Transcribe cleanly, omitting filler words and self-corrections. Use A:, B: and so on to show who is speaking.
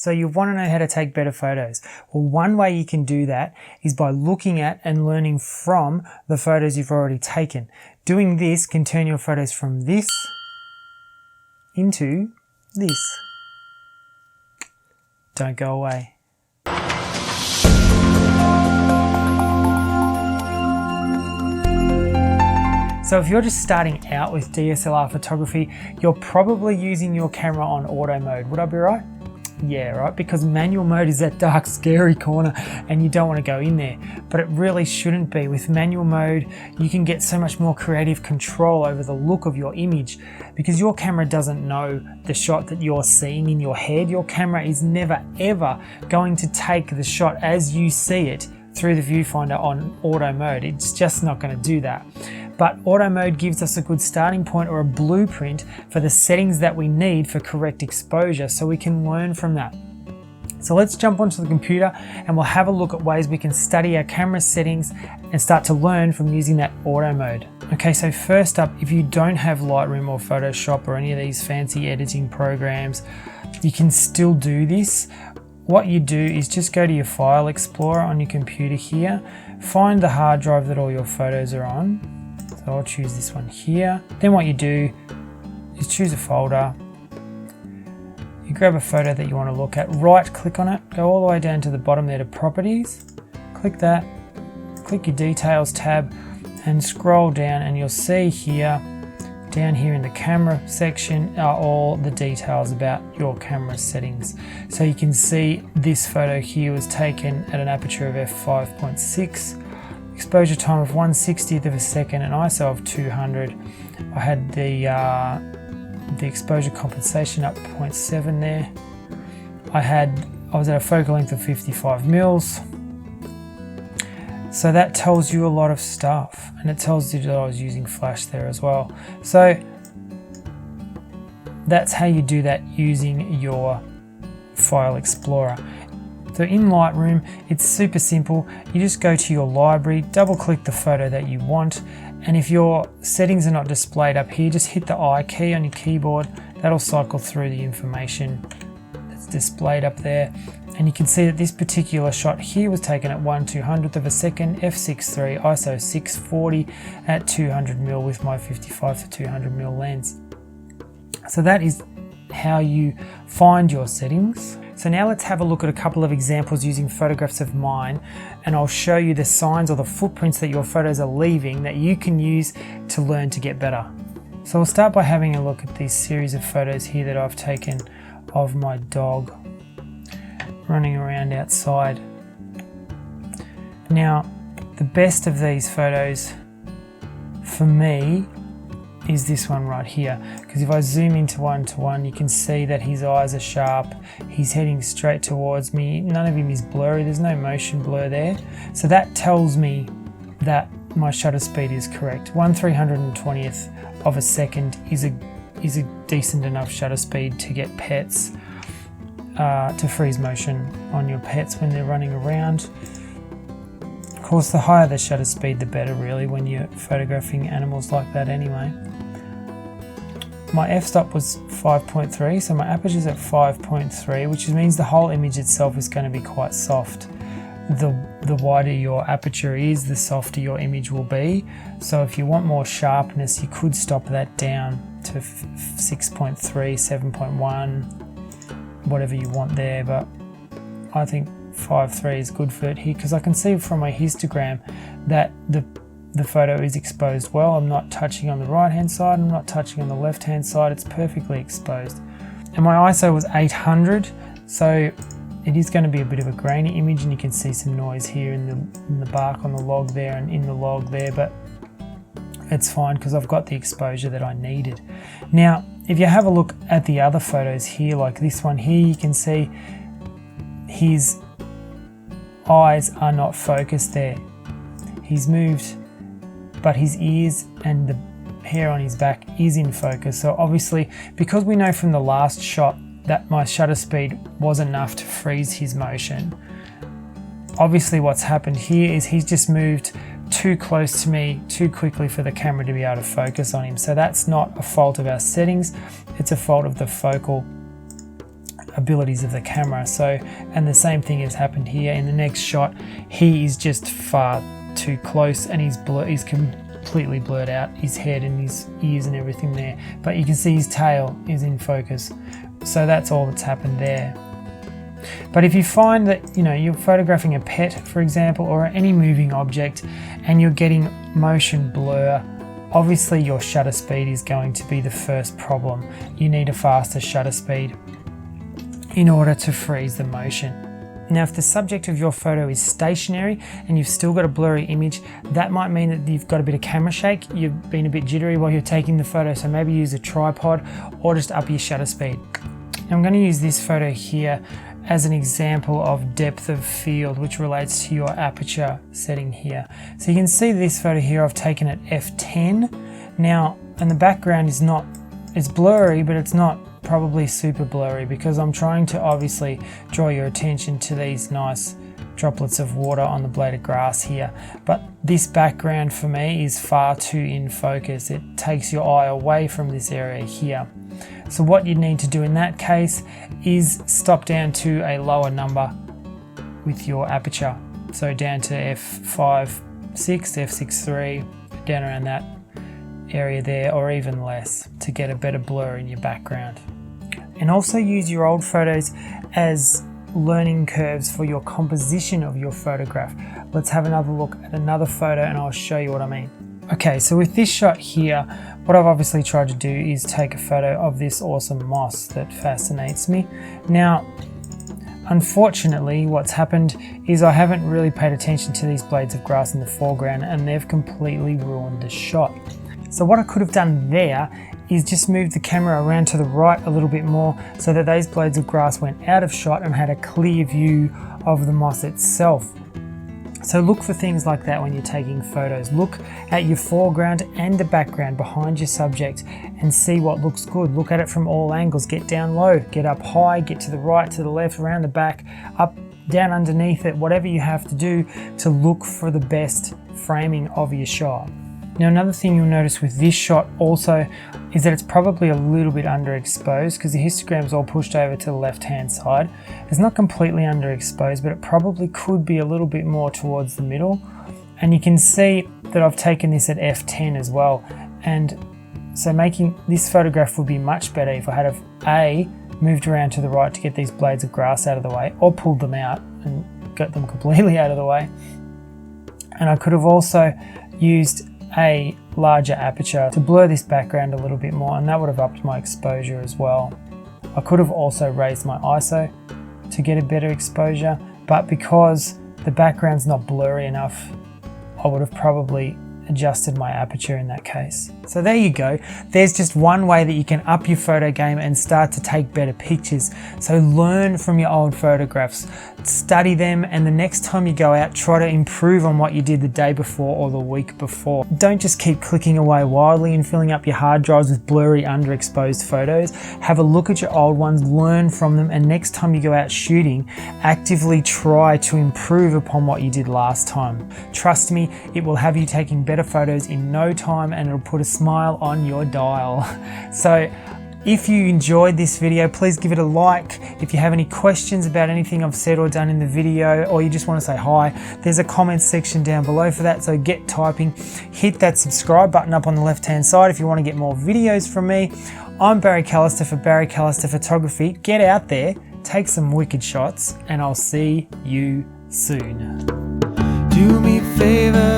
A: So you want to know how to take better photos. Well, one way you can do that is by looking at and learning from the photos you've already taken. Doing this can turn your photos from this into this. Don't go away. So if you're just starting out with DSLR photography, you're probably using your camera on auto mode. Would I be right? Yeah, right, because manual mode is that dark, scary corner and you don't want to go in there. But it really shouldn't be. With manual mode, you can get so much more creative control over the look of your image because your camera doesn't know the shot that you're seeing in your head. Your camera is never, ever going to take the shot as you see it through the viewfinder on auto mode. It's just not going to do that. But auto mode gives us a good starting point or a blueprint for the settings that we need for correct exposure so we can learn from that. So let's jump onto the computer and we'll have a look at ways we can study our camera settings and start to learn from using that auto mode. Okay, so first up, if you don't have Lightroom or Photoshop or any of these fancy editing programs, you can still do this. What you do is just go to your File Explorer on your computer here, find the hard drive that all your photos are on. So I'll choose this one here. Then what you do is choose a folder. You grab a photo that you want to look at, right click on it, go all the way down to the bottom there to Properties, click that, click your Details tab and scroll down and you'll see here, down here in the camera section are all the details about your camera settings. So you can see this photo here was taken at an aperture of f5.6, exposure time of 1/60th of a second, and ISO of 200. I had the exposure compensation up 0.7 there. I was at a focal length of 55 mils. So that tells you a lot of stuff, and it tells you that I was using flash there as well. So that's how you do that using your File Explorer. So in Lightroom, it's super simple. You just go to your library, double click the photo that you want, and if your settings are not displayed up here, just hit the I key on your keyboard. That'll cycle through the information that's displayed up there. And you can see that this particular shot here was taken at 1/200th of a second, f6.3, ISO 640 at 200mm with my 55 to 200mm lens. So that is how you find your settings. So now let's have a look at a couple of examples using photographs of mine, and I'll show you the signs or the footprints that your photos are leaving that you can use to learn to get better. So we'll start by having a look at this series of photos here that I've taken of my dog running around outside. Now, the best of these photos for me is this one right here, because if I zoom into one-to-one, you can see that his eyes are sharp, he's heading straight towards me, none of him is blurry, there's no motion blur there. So that tells me that my shutter speed is correct. 1/320th of a second is a decent enough shutter speed to get pets, to freeze motion on your pets when they're running around. Of course, the higher the shutter speed, the better really when you're photographing animals like that anyway. My f-stop was 5.3, so my aperture's at 5.3, which means the whole image itself is going to be quite soft. The wider your aperture is, the softer your image will be. So if you want more sharpness, you could stop that down to 6.3, 7.1, whatever you want there, but I think 5.3 is good for it here because I can see from my histogram that the photo is exposed well. I'm not touching on the right hand side, I'm not touching on the left hand side, it's perfectly exposed. And my ISO was 800, so it is going to be a bit of a grainy image, and you can see some noise here in the bark on the log there and in the log there, but it's fine because I've got the exposure that I needed. Now, if you have a look at the other photos here, like this one here, you can see his eyes are not focused there. He's moved, but his ears and the hair on his back is in focus. So obviously, because we know from the last shot that my shutter speed was enough to freeze his motion, obviously what's happened here is he's just moved too close to me too quickly for the camera to be able to focus on him. So that's not a fault of our settings, it's a fault of the focal abilities of the camera. So, and the same thing has happened here. In the next shot, he is just far too close and he's completely blurred out, his head and his ears and everything there. But you can see his tail is in focus. So that's all that's happened there. But if you find that, you know, you're photographing a pet, for example, or any moving object and you're getting motion blur, obviously your shutter speed is going to be the first problem. You need a faster shutter speed in order to freeze the motion. Now, if the subject of your photo is stationary and you've still got a blurry image, that might mean that you've got a bit of camera shake, you've been a bit jittery while you're taking the photo, so maybe use a tripod or just up your shutter speed. Now, I'm going to use this photo here as an example of depth of field, which relates to your aperture setting here. So you can see this photo here I've taken at f10. Now, and the background is not, it's blurry, but it's not probably super blurry because I'm trying to obviously draw your attention to these nice droplets of water on the blade of grass here. But this background for me is far too in focus. It takes your eye away from this area here. So what you need to do in that case is stop down to a lower number with your aperture. So down to f5.6, f6.3, down around that area there, or even less, to get a better blur in your background. And also use your old photos as learning curves for your composition of your photograph. Let's have another look at another photo and I'll show you what I mean. Okay, so with this shot here, what I've obviously tried to do is take a photo of this awesome moss that fascinates me. Now, unfortunately, what's happened is I haven't really paid attention to these blades of grass in the foreground and they've completely ruined the shot. So what I could have done there is just move the camera around to the right a little bit more so that those blades of grass went out of shot and had a clear view of the moss itself. So look for things like that when you're taking photos. Look at your foreground and the background behind your subject and see what looks good. Look at it from all angles. Get down low, get up high, get to the right, to the left, around the back, up, down underneath it, whatever you have to do to look for the best framing of your shot. Now, another thing you'll notice with this shot also is that it's probably a little bit underexposed because the histogram's all pushed over to the left-hand side. It's not completely underexposed, but it probably could be a little bit more towards the middle. And you can see that I've taken this at f10 as well. And so making this photograph would be much better if I had A, moved around to the right to get these blades of grass out of the way, or pulled them out and got them completely out of the way. And I could have also used a larger aperture to blur this background a little bit more, and that would have upped my exposure as well. I could have also raised my ISO to get a better exposure, but because the background's not blurry enough, I would have probably adjusted my aperture in that case. So there you go. There's just one way that you can up your photo game and start to take better pictures. So learn from your old photographs, study them, and the next time you go out, try to improve on what you did the day before or the week before. Don't just keep clicking away wildly and filling up your hard drives with blurry, underexposed photos. Have a look at your old ones, learn from them, and next time you go out shooting, actively try to improve upon what you did last time. Trust me, it will have you taking better photos in no time and it'll put a smile on your dial. So if you enjoyed this video, please give it a like. If you have any questions about anything I've said or done in the video, or you just want to say hi, there's a comment section down below for that, so get typing. Hit that subscribe button up on the left hand side if you want to get more videos from me. I'm Barry Callister for Barry Callister Photography. Get out there, take some wicked shots, and I'll see you soon. Do me a favor